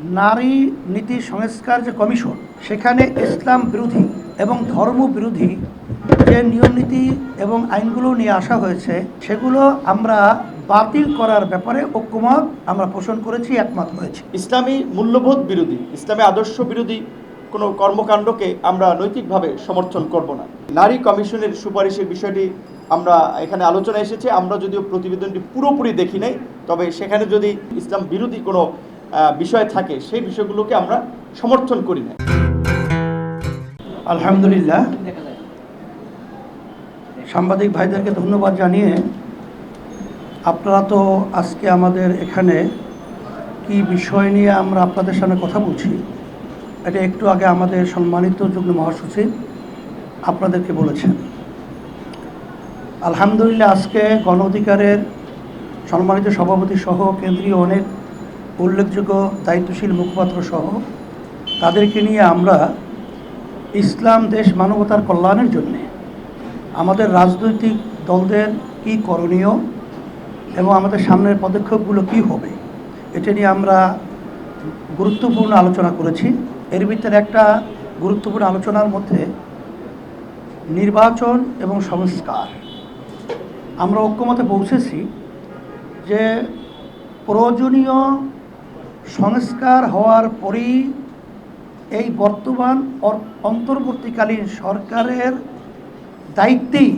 নারী নীতি সংস্কার যে কমিশন, সেখানে ইসলাম বিরোধী এবং ধর্ম বিরোধী যে নিয়ম নীতি এবং আইনগুলো নিয়ে আসা হয়েছে, সেগুলো আমরা বাতিল করার ব্যাপারে ঐক্যমত আমরা পোষণ করেছি, একমত হয়েছি। ইসলামী মূল্যবোধ বিরোধী, ইসলামী আদর্শ বিরোধী কোনো কর্মকাণ্ডকে আমরা নৈতিকভাবে সমর্থন করব না। নারী কমিশনের সুপারিশের বিষয়টি আমরা এখানে আলোচনায় এসেছে। আমরা যদিও প্রতিবেদনটি পুরোপুরি দেখি নাই, তবে সেখানে যদি ইসলাম বিরোধী কোনো বিষয় থাকে, সেই বিষয়গুলোকে আমরা সমর্থন করি না। আলহামদুলিল্লাহ, সাংবাদিক ভাইদেরকে ধন্যবাদ জানিয়ে, আপনারা তো আজকে আমাদের এখানে কি বিষয় নিয়ে আমরা আপনাদের সামনে কথা বলছি, এটা একটু আগে আমাদের সম্মানিত যুগ্ম মহাসচিব আপনাদেরকে বলেছেন। আলহামদুলিল্লাহ, আজকে গণ অধিকারের সম্মানিত সভাপতি সহ কেন্দ্রীয় অনেক উল্লেখযোগ্য দায়িত্বশীল মুখপাত্র সহ তাদেরকে নিয়ে আমরা ইসলাম দেশ মানবতার কল্যাণের জন্যে আমাদের রাজনৈতিক দলদের কি করণীয় এবং আমাদের সামনের পদক্ষেপগুলো কি হবে, এটা নিয়ে আমরা গুরুত্বপূর্ণ আলোচনা করেছি। এর ভিতরে একটা গুরুত্বপূর্ণ আলোচনার মধ্যে নির্বাচন এবং সংস্কার। আমরা ঐক্যমতে পৌঁছেছি যে প্রয়োজনীয় সংস্কার হওয়ার পরই এই বর্তমান অন্তর্বর্তীকালীন সরকারের দায়িত্বেই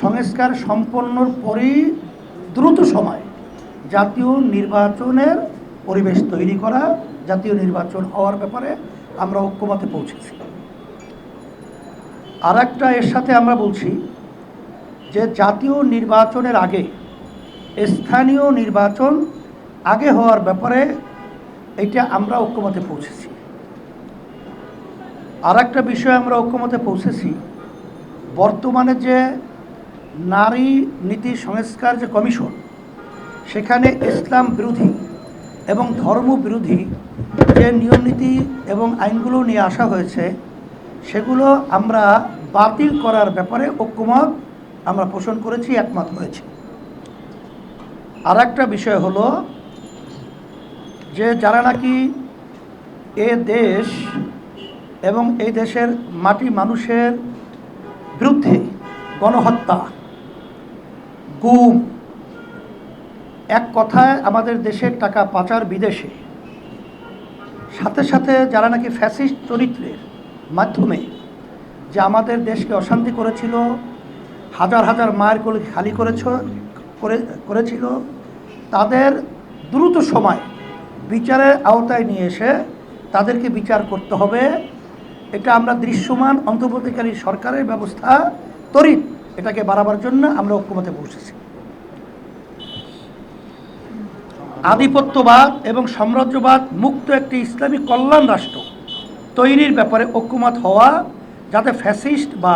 সংস্কার সম্পন্নর পরই দ্রুত সময় জাতীয় নির্বাচনের পরিবেশ তৈরি করা, জাতীয় নির্বাচন হওয়ার ব্যাপারে আমরা ঐক্যমতে পৌঁছেছি। আর একটা এর সাথে আমরা বলছি যে জাতীয় নির্বাচনের আগে স্থানীয় নির্বাচন আগে হওয়ার ব্যাপারে এটা আমরা ঐক্যমতে পৌঁছেছি। আর একটা বিষয় আমরা ঐক্যমতে পৌঁছেছি, বর্তমানে যে নারী নীতি সংস্কার যে কমিশন, সেখানে ইসলাম বিরোধী এবং ধর্ম বিরোধী যে নিয়ম নীতি এবং আইনগুলো নিয়ে আসা হয়েছে, সেগুলো আমরা বাতিল করার ব্যাপারে ঐক্যমত আমরা পোষণ করেছি, একমত হয়েছি। আর একটা বিষয় হলো যে যারা নাকি এ দেশ এবং এই দেশের মাটি মানুষের বিরুদ্ধে গণহত্যা, গুম, এক কথায় আমাদের দেশের টাকা পাচার বিদেশে, সাথে সাথে যারা নাকি ফ্যাসিস্ট চরিত্রের মাধ্যমে যে আমাদের দেশকে অশান্তি করেছিল, হাজার হাজার মায়ের কোল খালি করেছিল, তাদের দ্রুত সময় বিচারের আওতায় নিয়ে এসে তাদেরকে বিচার করতে হবে। এটা আমরা দৃশ্যমান অন্তর্বর্তীকালীন সরকারের ব্যবস্থা তড়িৎ এটাকে বাড়াবার জন্য আমরা ঐক্যমতে পৌঁছেছি। আধিপত্যবাদ এবং সাম্রাজ্যবাদ মুক্ত একটি ইসলামী কল্যাণ রাষ্ট্র তৈরির ব্যাপারে ঐক্যমত হওয়া, যাতে ফ্যাসিস্ট বা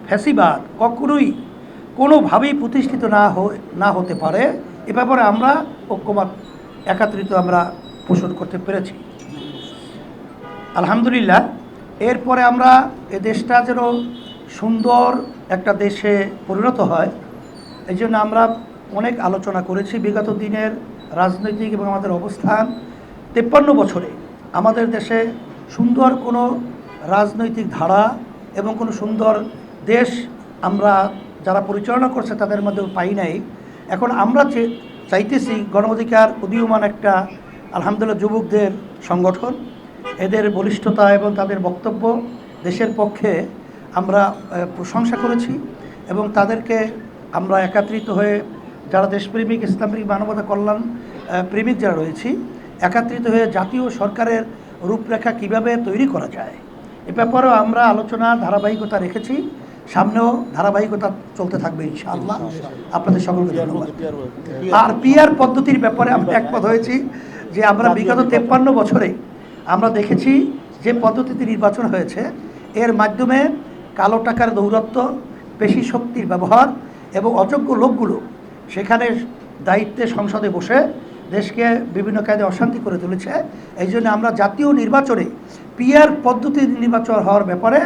ফ্যাসিবাদ কখনোই কোনোভাবেই প্রতিষ্ঠিত না হতে পারে, এ ব্যাপারে আমরা ঐক্যমত একত্রিত আমরা পোষণ করতে পেরেছি। আলহামদুলিল্লাহ, এরপরে আমরা এ দেশটা যেন সুন্দর একটা দেশে পরিণত হয়, এই জন্য আমরা অনেক আলোচনা করেছি। বিগত দিনের রাজনৈতিক এবং আমাদের অবস্থান 53 বছরে আমাদের দেশে সুন্দর কোনো রাজনৈতিক ধারা এবং কোনো সুন্দর দেশ আমরা যারা পরিচালনা করছে তাদের মধ্যে পাই নাই। এখন আমরা চাইতেছি গণ অধিকার উদীয়মান একটা আলহামদুলিল্লাহ যুবকদের সংগঠন, এদের বলিষ্ঠতা এবং তাদের বক্তব্য দেশের পক্ষে আমরা প্রশংসা করেছি এবং তাদেরকে আমরা একত্রিত হয়ে যারা দেশপ্রেমিক, ইসলামপ্রেমিক, মানবতা কল্যাণ প্রেমিক যারা রয়েছি, একত্রিত হয়ে জাতীয় সরকারের রূপরেখা কিভাবে তৈরি করা যায় এ ব্যাপারেও আমরা আলোচনা ধারাবাহিকতা রেখেছি। সামনেও ধারাবাহিকতা চলতে থাকবে ইনশাআল্লাহ। আপনাদের সকলকে ধন্যবাদ। আর পিআর পদ্ধতির ব্যাপারে আমরা একমত হয়েছি যে আমরা বিগত 53 বছরে আমরা দেখেছি যে পদ্ধতিতে নির্বাচন হয়েছে, এর মাধ্যমে কালো টাকার দৌরাত্ম্য, পেশি শক্তির ব্যবহার এবং অযোগ্য লোকগুলো সেখানে দায়িত্বে সংসদে বসে দেশকে বিভিন্ন কায়দে অশান্তি করে তুলেছে। এই জন্য আমরা জাতীয় নির্বাচনে পিআর পদ্ধতির নির্বাচন হওয়ার ব্যাপারে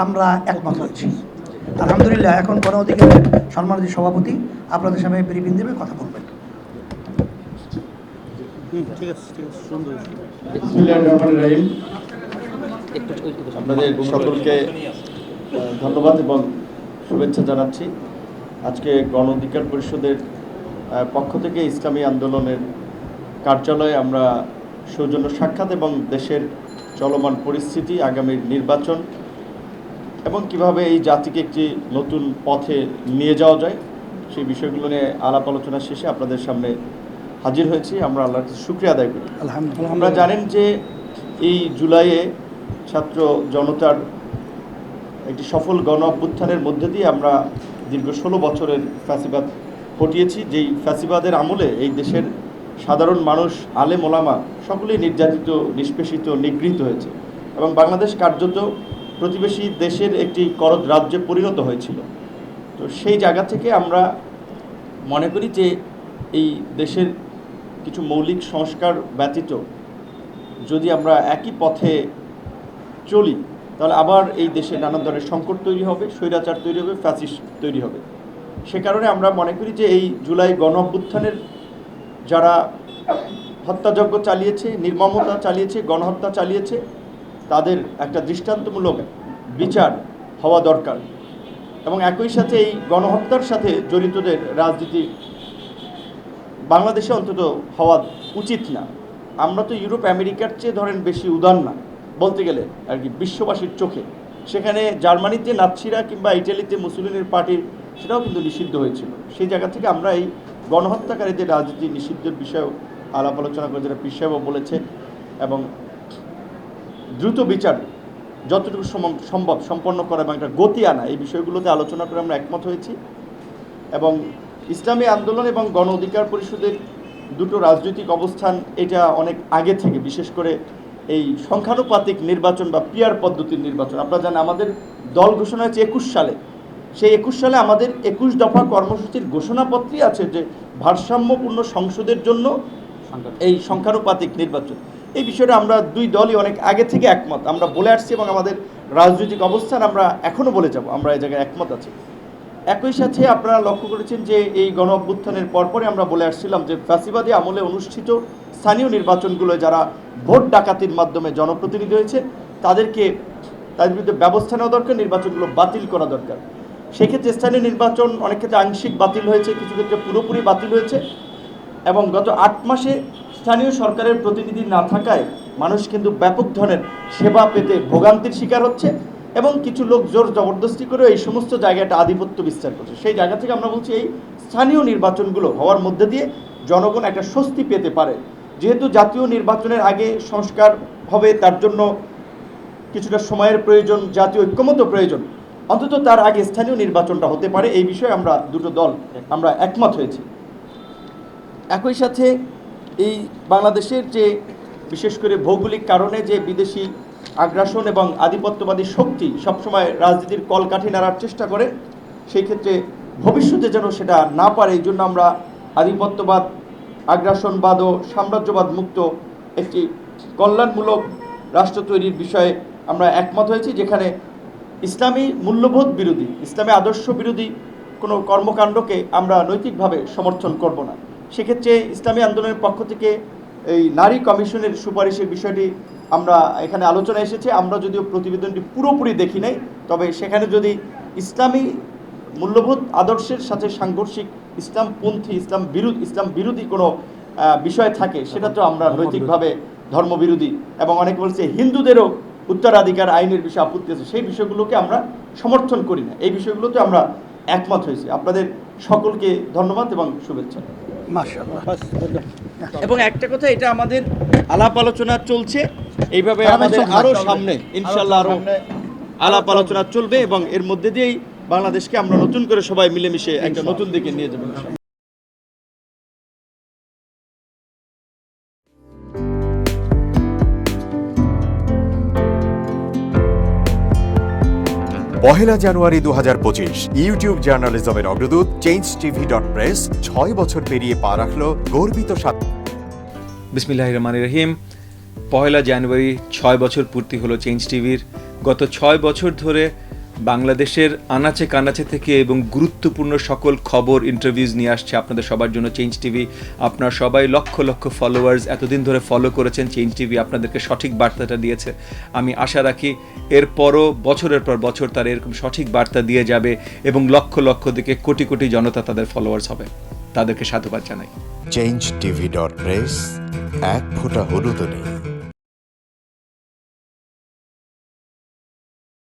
আমরা একমত হয়েছি। আলহামদুলিল্লাহ, এখন গণ অধিকারের সম্মানিত সভাপতি আপনাদের সামনে ব্রিফিং দেবে, কথা বলবেন। ঠিক আছে সুন্দর। বিসমিল্লাহির রহমানির রহিম। আপনাদের সকলকে ধন্যবাদ এবং শুভেচ্ছা জানাচ্ছি। আজকে গণ অধিকার পরিষদের পক্ষ থেকে ইসলামী আন্দোলনের কার্যালয়ে আমরা সৌজন্য সাক্ষাৎ এবং দেশের চলমান পরিস্থিতি, আগামীর নির্বাচন এবং কিভাবে এই জাতিকে একটি নতুন পথে নিয়ে যাওয়া যায় সেই বিষয়গুলো নিয়ে আলাপ আলোচনা শেষে আপনাদের সামনে হাজির হয়েছি। আমরা আল্লাহর কাছে শুকরিয়া আদায় করি। আলহামদুলিল্লাহ। আমরা জানেন যে এই জুলাইয়ে ছাত্র জনতার একটি সফল গণ অভ্যুত্থানের মধ্যে দিয়ে আমরা দীর্ঘ 16 বছরের ফ্যাসিবাদ হটিয়েছি। যেই ফ্যাসিবাদের আমলে এই দেশের সাধারণ মানুষ, আলেম ওলামা সকলেই নির্যাতিত, নিষ্পেষিত, নিগৃহীত হয়েছে এবং বাংলাদেশ কার্যত প্রতিবেশী দেশের একটি করদ রাজ্যে পরিণত হয়েছিল। তো সেই জায়গা থেকে আমরা মনে করি যে এই দেশের কিছু মৌলিক সংস্কার ব্যতীত যদি আমরা একই পথে চলি তাহলে আবার এই দেশে নানান ধরনের সংকট তৈরি হবে, স্বৈরাচার তৈরি হবে, ফ্যাসিস্ট তৈরি হবে। সে কারণে আমরা মনে করি যে এই জুলাই গণ অভ্যুত্থানের যারা হত্যাযজ্ঞ চালিয়েছে, নির্মমতা চালিয়েছে, গণহত্যা চালিয়েছে, তাদের একটা দৃষ্টান্তমূলক বিচার হওয়া দরকার এবং একই সাথে এই গণহত্যার সাথে জড়িতদের রাজনীতি বাংলাদেশে অন্তত হওয়া উচিত না। আমরা তো ইউরোপ আমেরিকার চেয়ে ধরেন বেশি উদার না বলতে গেলে আর কি বিশ্ববাসীর চোখে। সেখানে জার্মানিতে নাৎসিরা কিংবা ইটালিতে মুসলিনের পার্টির সেটাও কিন্তু নিষিদ্ধ হয়েছিল। সেই জায়গা থেকে আমরা এই গণহত্যাকারীদের রাজনীতি নিষিদ্ধের বিষয়েও আলাপ আলোচনা করে, যেটা পীর সাহেবও বলেছে, এবং দ্রুত বিচার যতটুকু সম্ভব সম্পন্ন করা এবং একটা গতি আনা, এই বিষয়গুলোতে আলোচনা করে আমরা একমত হয়েছি। এবং ইসলামী আন্দোলন এবং গণ অধিকার পরিষদের দুটো রাজনৈতিক অবস্থান এটা অনেক আগে থেকে, বিশেষ করে এই সংখ্যানুপাতিক নির্বাচন বা পিয়ার পদ্ধতির নির্বাচন, আপনারা জানেন আমাদের দল ঘোষণা হয়েছে 21 সালে। সেই 21 সালে আমাদের 21 দফা কর্মসূচির ঘোষণাপত্রই আছে যে ভারসাম্যপূর্ণ সংসদের জন্য এই সংখ্যানুপাতিক নির্বাচন। এই বিষয়টা আমরা দুই দলই অনেক আগে থেকে একমত, আমরা বলে আসছি এবং আমাদের রাজনৈতিক অবস্থান আমরা এখনও বলে যাব, আমরা এই জায়গায় একমত আছি। একই সাথে আপনারা লক্ষ্য করেছেন যে এই গণ অভ্যুত্থানের পরপরই আমরা বলে আসছিলাম যে ফ্যাসিবাদী আমলে অনুষ্ঠিত স্থানীয় নির্বাচনগুলো যারা ভোট ডাকাতির মাধ্যমে জনপ্রতিনিধি হয়েছে তাদের বিরুদ্ধে ব্যবস্থা নেওয়া দরকার, নির্বাচনগুলো বাতিল করা দরকার। সেক্ষেত্রে স্থানীয় নির্বাচন অনেক ক্ষেত্রে আংশিক বাতিল হয়েছে, কিছু ক্ষেত্রে পুরোপুরি বাতিল হয়েছে এবং গত 8 মাসে স্থানীয় সরকারের প্রতিনিধি না থাকায় মানুষ কিন্তু ব্যাপক ধরনের সেবা পেতে ভোগান্তির শিকার হচ্ছে এবং কিছু লোক জোর জবরদস্তি করে এই সমস্ত জায়গাটা আধিপত্য বিস্তার করছে। সেই জায়গা থেকে আমরা বলছি এই স্থানীয় নির্বাচনগুলো হওয়ার মধ্যে দিয়ে জনগণ একটা স্বস্তি পেতে পারে। যেহেতু জাতীয় নির্বাচনের আগে সংস্কার হবে, তার জন্য কিছুটা সময়ের প্রয়োজন, জাতীয় ঐক্যমত্য প্রয়োজন, অন্তত তার আগে স্থানীয় নির্বাচনটা হতে পারে, এই বিষয়ে আমরা দুটো দল আমরা একমত হয়েছি। একই সাথে এই বাংলাদেশের যে বিশেষ করে ভৌগোলিক কারণে যে বিদেশি আগ্রাসন এবং আধিপত্যবাদী শক্তি সবসময় রাজনীতির কলকাঠি নাড়ার চেষ্টা করে, সেই ক্ষেত্রে ভবিষ্যতে যেন সেটা না পারে, এই জন্য আমরা আধিপত্যবাদ, আগ্রাসনবাদ ও সাম্রাজ্যবাদ মুক্ত একটি কল্যাণমূলক রাষ্ট্র তৈরির বিষয়ে আমরা একমত হয়েছি, যেখানে ইসলামী মূল্যবোধ বিরোধী, ইসলামী আদর্শ বিরোধী কোনো কর্মকাণ্ডকে আমরা নৈতিকভাবে সমর্থন করব না। সেক্ষেত্রে ইসলামী আন্দোলনের পক্ষ থেকে এই নারী কমিশনের সুপারিশের বিষয়টি আমরা এখানে আলোচনা এসেছে। আমরা যদিও প্রতিবেদনটি পুরোপুরি দেখি নাই, তবে সেখানে যদি ইসলামী মূল্যবোধ আদর্শের সাথে সাংঘর্ষিক ইসলামপন্থী, ইসলাম বিরোধী কোনো বিষয় থাকে, সেটা তো আমরা নৈতিকভাবে ধর্মবিরোধী এবং অনেকে বলছে হিন্দুদেরও উত্তরাধিকার আইনের বিষয়ে আপত্তি আছে, সেই বিষয়গুলোকে আমরা সমর্থন করি না। এই বিষয়গুলোতে আমরা একমত হয়েছি। আপনাদের সকলকে ধন্যবাদ এবং শুভেচ্ছা। মাশাআল্লাহ। এবং একটা কথা, এটা আমাদের আলাপ আলোচনা চলছে, এইভাবে আমাদের আরো সামনে ইনশাআল্লাহ আরো আলাপ আলোচনা চলবে এবং এর মধ্যে দিয়েই বাংলাদেশকে আমরা নতুন করে সবাই মিলেমিশে একটা নতুন দিকে নিয়ে যাব। পহেলা জানুয়ারি 2025 ইউটিউব জার্নালিজমের অগ্রদূত changeTV.press 6 বছর পেরিয়ে পা রাখল গর্বিত বিসমিল্লাহির রহমানির রহিম। পহেলা জানুয়ারি 6 বছর পূর্তি হলো চেঞ্জ টিভির। গত 6 বছর ধরে বাংলাদেশের আনাচে কানাচে থেকে এবং গুরুত্বপূর্ণ সকল খবর ইন্টারভিউজ নিয়ে আসছে আপনাদের সবার জন্য চেঞ্জ টিভি। আপনারা সবাই লক্ষ লক্ষ ফলোয়ার্স এতদিন ধরে ফলো করেছেন, চেঞ্জ টিভি আপনাদেরকে সঠিক বার্তাটা দিয়েছে। আমি আশা রাখি এরপরও বছরের পর বছর তারা এরকম সঠিক বার্তা দিয়ে যাবে এবং লক্ষ লক্ষ দিকে কোটি কোটি জনতা তাদের ফলোয়ার্স হবে। তাদেরকে সাধুবাদ জানাই। changetv.press, এক ফোঁটা হলুদও নেই।